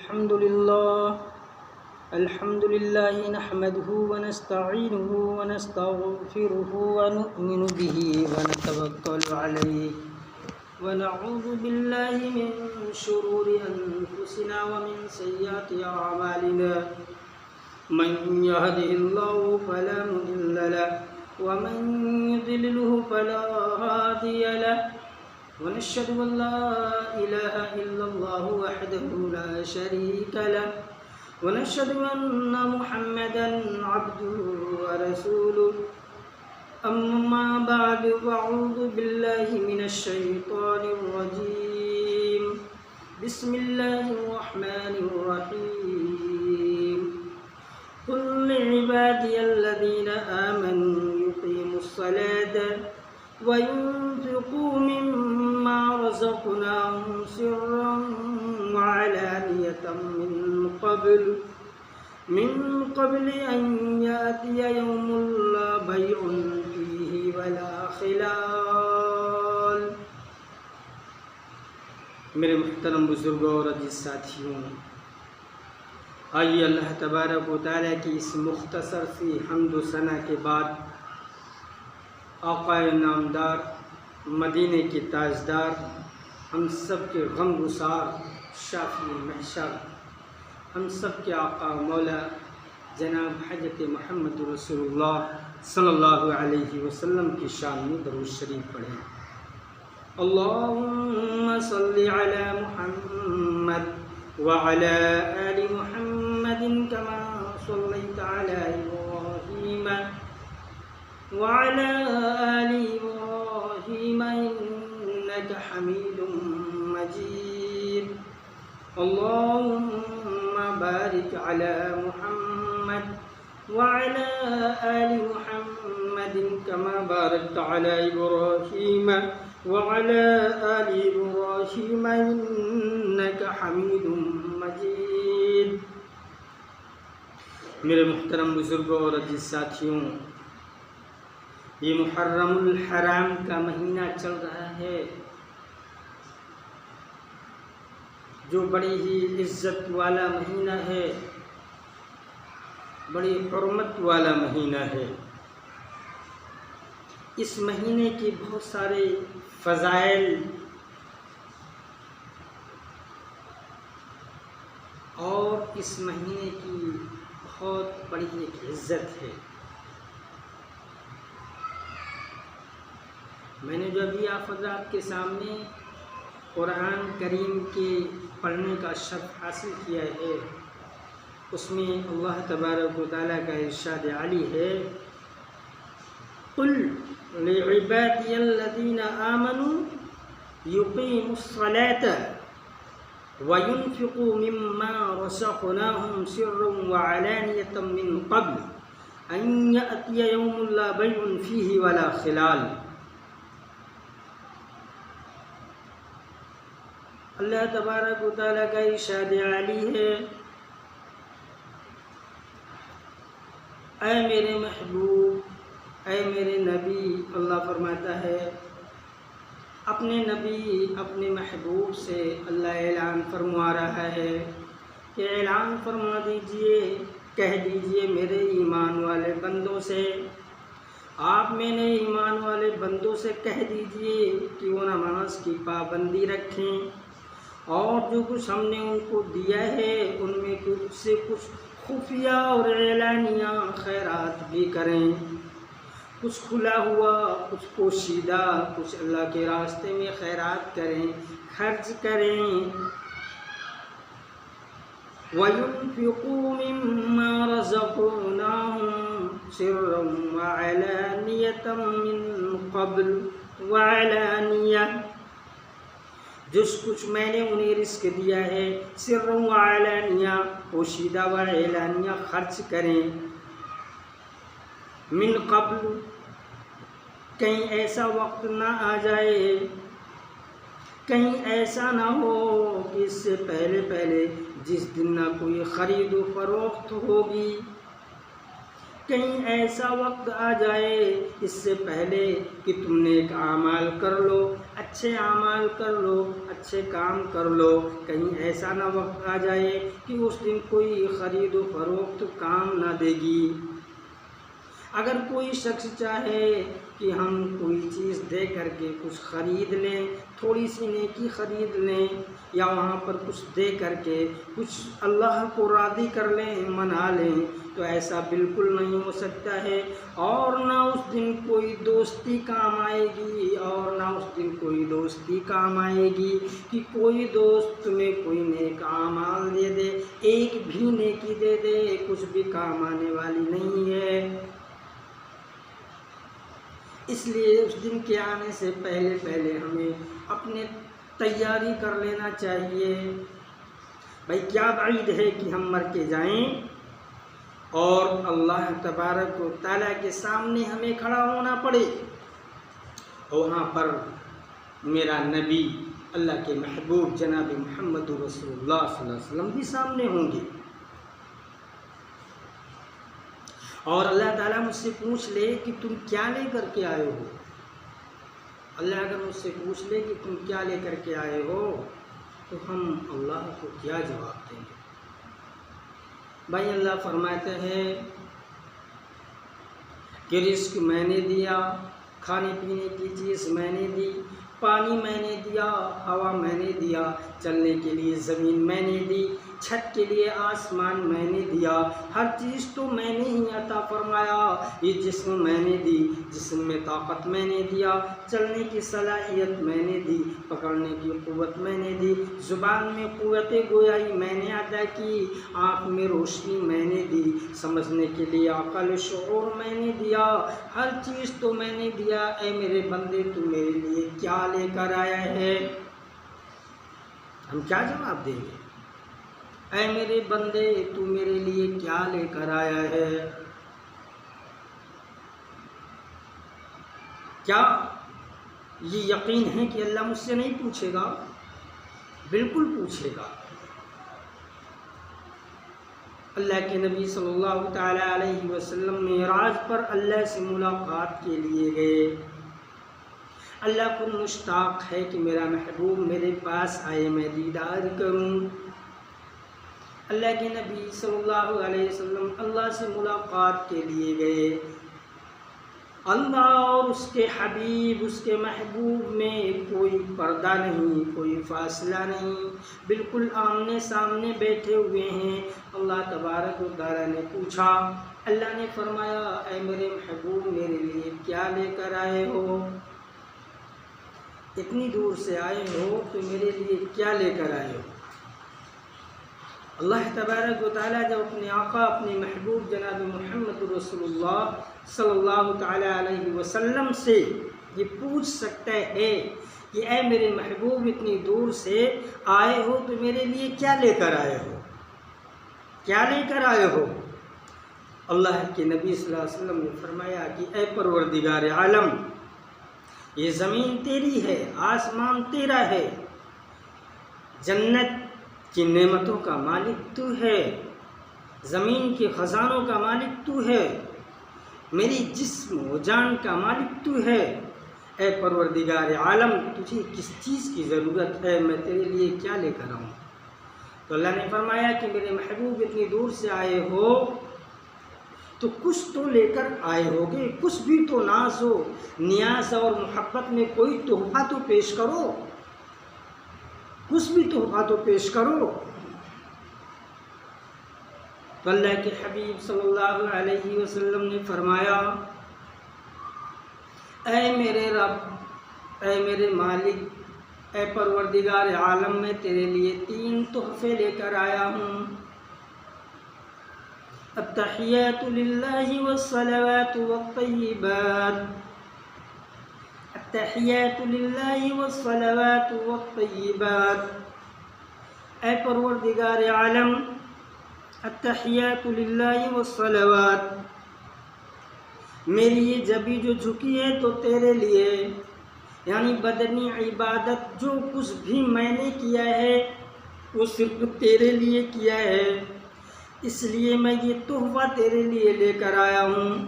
الحمد لله نحمده ونستعينه ونستغفره ونؤمن به ونتوكل عليه ونعوذ بالله من شرور أنفسنا ومن سيئات أعمالنا من يهده الله فلا مضل له ومن يضلله فلا هادي له ونشهد أن لا إله إلا الله وحده لا شريك له ونشهد أن محمدا عبده ورسوله أما بعد فأعوذ بالله من الشيطان الرجيم بسم الله الرحمن الرحيم قل لعبادي الذين آمنوا يقيموا الصلاة وينفقوا مما رزقناهم سرا وعلانية من قبل أن يأتي يوم لا بيع فيه ولا خلال۔ میرے محترم بزرگوں اور عزیز ساتھیوں، آئیے اللہ تبارک و تعالیٰ کی اس مختصر سی حمد و ثنا کے بعد آقا نامدار، مدینے کے تاجدار، ہم سب کے غم گسار، شافی محشر، ہم سب کے آقا مولا جناب حضرت محمد رسول اللہ صلی اللہ علیہ وسلم کی شان میں درود شریف پڑھیں۔ اللہم صلی علی محمد وعلی آل محمد کما صلیت علی ابراہیم وعلى آل إبراهيم إنك حميد مجيد۔ اللهم بارك على محمد وعلى آل محمد كما باركت على إبراهيم وعلى آل إبراهيم إنك حميد مجيد۔ میرے محترم بزرگوں اور عزیز ساتھیوں، یہ محرم الحرام کا مہینہ چل رہا ہے، جو بڑی ہی عزت والا مہینہ ہے، بڑی حرمت والا مہینہ ہے۔ اس مہینے کے بہت سارے فضائل اور اس مہینے کی بہت بڑی ایک عزت ہے۔ میں نے جو ابھی آپ حضرات کے سامنے قرآن کریم کے پڑھنے کا شرف حاصل کیا ہے، اس میں اللہ تبارک و تعالیٰ کا ارشاد عالی ہے، قل لعبادی الذین آمنوا یقیموا الصلاة وینفقوا مما رزقناهم سرا وعلانیة من قبل ان یأتی یوم لا بیع فیہ ولا خلال۔ اللہ تبارک و تعالیٰ کا ارشاد عالی ہے، اے میرے محبوب، اے میرے نبی، اللہ فرماتا ہے اپنے نبی، اپنے محبوب سے اللہ اعلان فرما رہا ہے کہ اعلان فرما دیجئے، کہہ دیجئے میرے ایمان والے بندوں سے، آپ میرے ایمان والے بندوں سے کہہ دیجئے کہ وہ نماز کی پابندی رکھیں، اور جو کچھ ہم نے ان کو دیا ہے ان میں کچھ سے کچھ خفیہ اور اعلانیہ خیرات بھی کریں، کچھ کھلا ہوا، کچھ پوشیدہ، کچھ اللہ کے راستے میں خیرات کریں، خرچ کریں۔ وَيُنْفِقُوا مِمَّا رَزَقْنَاهُمْ سِرًّا وَعَلَانِيَةً مِّن قَبْلُ وَعَلَانِيَةً، جس کچھ میں نے انہیں رزق دیا ہے، سر و علانیہ، پوشیدہ و اعلانیہ خرچ کریں۔ من قبل، کہیں ایسا وقت نہ آ جائے، کہیں ایسا نہ ہو کہ اس سے پہلے جس دن نہ کوئی خرید و فروخت ہوگی، کہیں ایسا وقت آ جائے اس سے پہلے کہ تم نیک اعمال کر لو، اچھے اعمال کر لو، اچھے کام کر لو، کہیں ایسا نہ وقت آ جائے کہ اس دن کوئی خرید و فروخت کام نہ دے گی۔ اگر کوئی شخص چاہے کہ ہم کوئی چیز دے کر کے کچھ خرید لیں، تھوڑی سی نیکی خرید لیں، یا وہاں پر کچھ دے کر کے کچھ اللہ کو راضی کر لیں، منا لیں، تو ایسا بالکل نہیں ہو سکتا ہے۔ اور نہ اس دن کوئی دوستی کام آئے گی، اور نہ اس دن کوئی دوستی کام آئے گی کہ کوئی دوست تمہیں کوئی نیک اعمال دے دے، ایک بھی نیکی دے دے، کچھ بھی کام آنے والی نہیں ہے۔ اس لیے اس دن کے آنے سے پہلے ہمیں اپنے تیاری کر لینا چاہیے۔ بھائی کیا بعید ہے کہ ہم مر کے جائیں اور اللہ تبارک و تعالیٰ کے سامنے ہمیں کھڑا ہونا پڑے، اور وہاں پر میرا نبی، اللہ کے محبوب جناب محمد رسول اللہ صلی اللہ علیہ وسلم بھی سامنے ہوں گے، اور اللہ تعالیٰ مجھ سے پوچھ لے کہ تم کیا لے کر کے آئے ہو۔ اللہ اگر مجھ سے پوچھ لے کہ تم کیا لے کر کے آئے ہو، تو ہم اللہ کو کیا جواب دیں گے؟ بھائی اللہ فرماتے ہیں کہ رزق میں نے دیا، کھانے پینے کی چیز میں نے دی، پانی میں نے دیا، ہوا میں نے دیا، چلنے کے لیے زمین میں نے دی، چھت کے لیے آسمان میں نے دیا، ہر چیز تو میں نے ہی عطا فرمایا۔ یہ جسم میں نے دی، جسم میں طاقت میں نے دیا، چلنے کی صلاحیت میں نے دی، پکڑنے کی قوت میں نے دی، زبان میں قوت گویائی میں نے عطا کی، آنکھ میں روشنی میں نے دی، سمجھنے کے لیے عقل شعور میں نے دیا، ہر چیز تو میں نے دیا۔ اے میرے بندے تو میرے لیے کیا لے کر آیا ہے؟ ہم کیا جواب دیں گے؟ اے میرے بندے تو میرے لیے کیا لے کر آیا ہے؟ کیا یہ یقین ہے کہ اللہ مجھ سے نہیں پوچھے گا؟ بالکل پوچھے گا۔ اللہ کے نبی صلی اللہ تعالیٰ علیہ وسلم معراج پر اللہ سے ملاقات کے لیے گئے۔ اللہ کو مشتاق ہے کہ میرا محبوب میرے پاس آئے، میں دیدار کروں۔ اللہ کے نبی صلی اللہ علیہ وسلم اللہ سے ملاقات کے لیے گئے۔ اللہ اور اس کے حبیب، اس کے محبوب میں کوئی پردہ نہیں، کوئی فاصلہ نہیں، بالکل آمنے سامنے بیٹھے ہوئے ہیں۔ اللہ تبارک و تعالیٰ نے پوچھا، اللہ نے فرمایا اے میرے محبوب میرے لیے کیا لے کر آئے ہو؟ اتنی دور سے آئے ہو تو میرے لیے کیا لے کر آئے ہو؟ اللہ تبارک و تعالیٰ جب اپنے آقا، اپنے محبوب جناب محمد رسول اللہ صلی اللہ تعالیٰ علیہ وسلم سے یہ پوچھ سکتا ہے کہ اے میرے محبوب اتنی دور سے آئے ہو تو میرے لیے کیا لے کر آئے ہو؟ کیا لے کر آئے ہو؟ اللہ کے نبی صلی اللہ علیہ وسلم نے فرمایا کہ اے پروردگار عالم، یہ زمین تیری ہے، آسمان تیرا ہے، جنت کی نعمتوں کا مالک تو ہے، زمین کے خزانوں کا مالک تو ہے، میری جسم و جان کا مالک تو ہے۔ اے پروردگار عالم، تجھے کس چیز کی ضرورت ہے؟ میں تیرے لیے کیا لے کر آؤں؟ تو اللہ نے فرمایا کہ میرے محبوب اتنی دور سے آئے ہو تو کچھ تو لے کر آئے ہوگے، کچھ بھی تو ناز و نیاز اور محبت میں کوئی تحفہ تو پیش کرو، کچھ بھی تحفہ تو پیش کرو۔ تو اللہ کے حبیب صلی اللہ علیہ وسلم نے فرمایا اے میرے رب، اے میرے مالک، اے پروردگار عالم، میں تیرے لیے 3 تحفے لے کر آیا ہوں۔ التحیات للہ والصلوات والطیبات، التحیات للہ والصلوات والطیبات۔ اے پروردگار عالم، التحیات للہ والصلوات، میری یہ جبی جو جھکی ہے تو تیرے لیے، یعنی بدنی عبادت جو کچھ بھی میں نے کیا ہے وہ صرف تیرے لیے کیا ہے۔ اس لیے میں یہ تحفہ تیرے لیے لے کر آیا ہوں،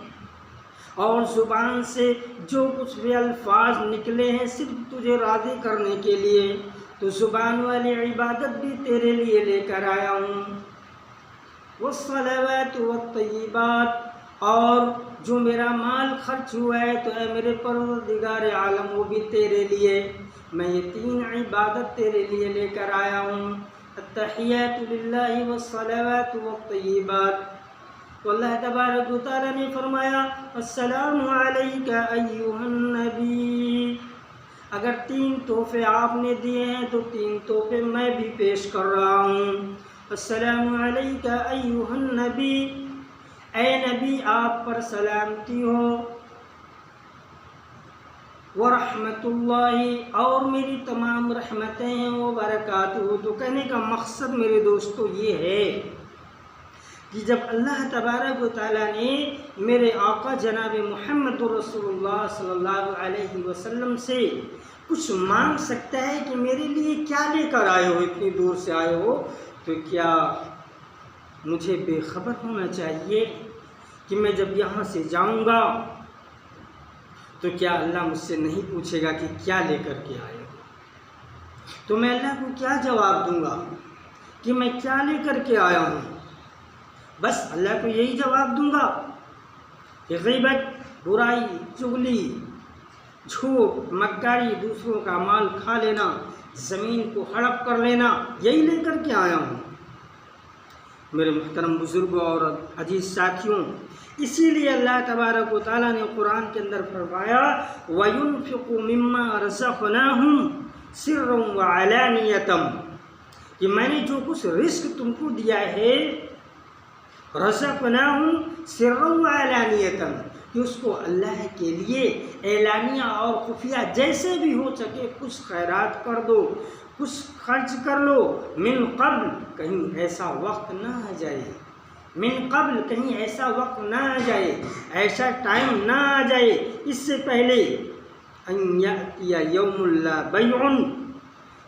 اور زبان سے جو کچھ بھی الفاظ نکلے ہیں صرف تجھے راضی کرنے کے لیے، تو زبان والی عبادت بھی تیرے لیے لے کر آیا ہوں۔ والصلوات والطیبات، اور جو میرا مال خرچ ہوا ہے تو اے میرے پروردگار عالم وہ بھی تیرے لیے، میں یہ 3 عبادت تیرے لیے لے کر آیا ہوں، التحیات للہ والصلوات والطیبات۔ تو اللہ تبارک و تعالیٰ نے فرمایا السلام علیک ایھا النبی، اگر 3 تحفے آپ نے دیے ہیں تو 3 تحفے میں بھی پیش کر رہا ہوں۔ السلام علیک ایھا النبی، اے نبی آپ پر سلامتی ہو، ورحمۃ اللہ، اور میری تمام رحمتیں ہیں وہ برکاتہ۔ تو کہنے کا مقصد میرے دوستو یہ ہے کہ جب اللہ تبارک و تعالیٰ نے میرے آقا جناب محمد رسول اللہ صلی اللہ علیہ وسلم سے کچھ مانگ سکتا ہے کہ میرے لیے کیا لے کر آئے ہو، اتنی دور سے آئے ہو، تو کیا مجھے بے خبر ہونا چاہیے کہ میں جب یہاں سے جاؤں گا تو کیا اللہ مجھ سے نہیں پوچھے گا کہ کیا لے کر کے آئے ہو؟ تو میں اللہ کو کیا جواب دوں گا کہ میں کیا لے کر کے آیا ہوں؟ بس اللہ کو یہی جواب دوں گا کہ غیبت، برائی، چغلی، جھوٹ، مکاری، دوسروں کا مال کھا لینا، زمین کو ہڑپ کر لینا، یہی لے کر کے آیا ہوں۔ میرے محترم بزرگوں اور عزیز ساتھیوں، اسی لیے اللہ تبارک و تعالیٰ نے قرآن کے اندر فرمایا وَيُنْفِقُ مِمَّا رَزَقْنَاهُمْ سِرًّا وَعَلَانِيَةً، کہ میں نے جو کچھ رزق تم کو دیا ہے رَزَقْنَاهُمْ سِرًّا وَعَلَانِيَةً، کہ اس کو اللہ کے لیے اعلانیہ اور خفیہ جیسے بھی ہو سکے کچھ خیرات کر دو، کچھ خرچ کر لو، من قبل، کہیں ایسا وقت نہ آ جائے، من قبل، کہیں ایسا وقت نہ آ جائے، ایسا ٹائم نہ آ جائے اس سے پہلے، ان یأتی یوم لا بیع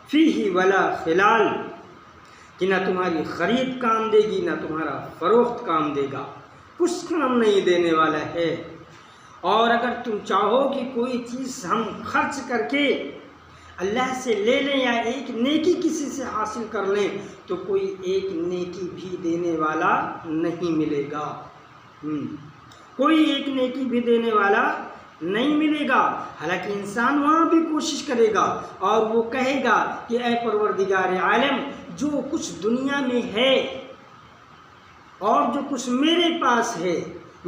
فیہ ولا خلال، کہ نہ تمہاری خرید کام دے گی نہ تمہارا فروخت کام دے گا، کچھ کام نہیں دینے والا ہے۔ اور اگر تم چاہو کہ کوئی چیز ہم خرچ کر کے اللہ سے لے لیں یا ایک نیکی کسی سے حاصل کر لیں تو کوئی ایک نیکی بھی دینے والا نہیں ملے گا، کوئی ایک نیکی بھی دینے والا نہیں ملے گا۔ حالانکہ انسان وہاں بھی کوشش کرے گا اور وہ کہے گا کہ اے پروردگار عالم، جو کچھ دنیا میں ہے اور جو کچھ میرے پاس ہے،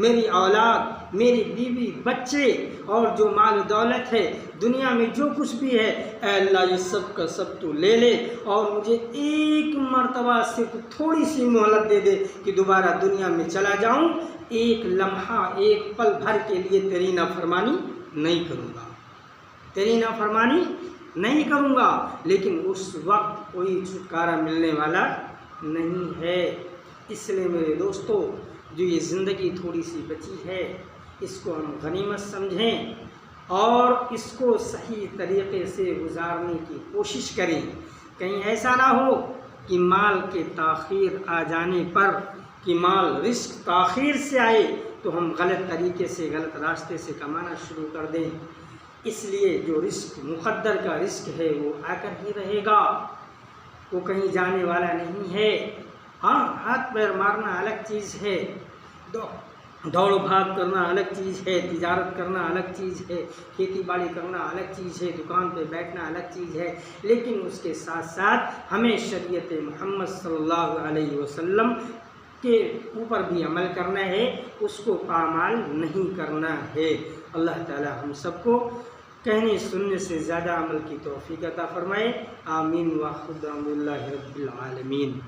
میری اولاد، میری بیوی، بچے اور جو مال و دولت ہے دنیا میں جو کچھ بھی ہے، اے اللہ یہ سب کا سب تو لے لے اور مجھے ایک مرتبہ صرف تھوڑی سی مہلت دے دے کہ دوبارہ دنیا میں چلا جاؤں، ایک لمحہ، ایک پل بھر کے لیے تیری نافرمانی نہیں کروں گا، تیری نافرمانی نہیں کروں گا۔ لیکن اس وقت کوئی چھٹکارا ملنے والا نہیں ہے۔ اس لیے میرے دوستو، جو یہ زندگی تھوڑی سی بچی ہے اس کو ہم غنیمت سمجھیں اور اس کو صحیح طریقے سے گزارنے کی کوشش کریں۔ کہیں ایسا نہ ہو کہ مال کے تاخیر آ جانے پر، کہ مال رزق تاخیر سے آئے تو ہم غلط طریقے سے، غلط راستے سے کمانا شروع کر دیں۔ اس لیے جو رزق مقدر کا رزق ہے وہ آ کر ہی رہے گا، وہ کہیں جانے والا نہیں ہے۔ ہاں، ہاتھ پیر مارنا الگ چیز ہے، دوڑ بھاگ کرنا الگ چیز ہے، تجارت کرنا الگ چیز ہے، کھیتی باڑی کرنا الگ چیز ہے، دکان پہ بیٹھنا الگ چیز ہے، لیکن اس کے ساتھ ساتھ ہمیں شریعت محمد صلی اللہ علیہ وسلم کے اوپر بھی عمل کرنا ہے، اس کو پامال نہیں کرنا ہے۔ اللہ تعالی ہم سب کو کہنے سننے سے زیادہ عمل کی توفیق عطا فرمائے۔ آمین۔ وآخر دعوانا الحمد للہ رب العالمین۔